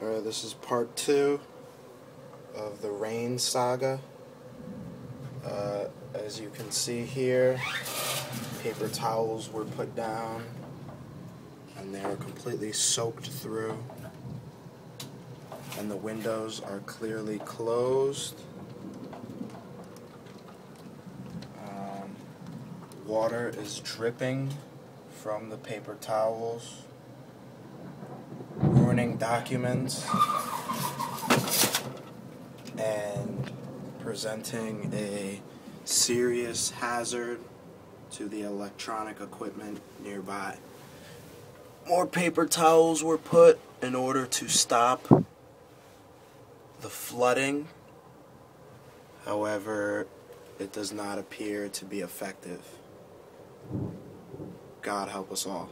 This is part 2 of the rain saga. As you can see here, paper towels were put down and they are completely soaked through, and the windows are clearly closed. Water is dripping from the paper towels, ruining documents and presenting a serious hazard to the electronic equipment nearby. More paper towels were put in order to stop the flooding. However, it does not appear to be effective. God help us all.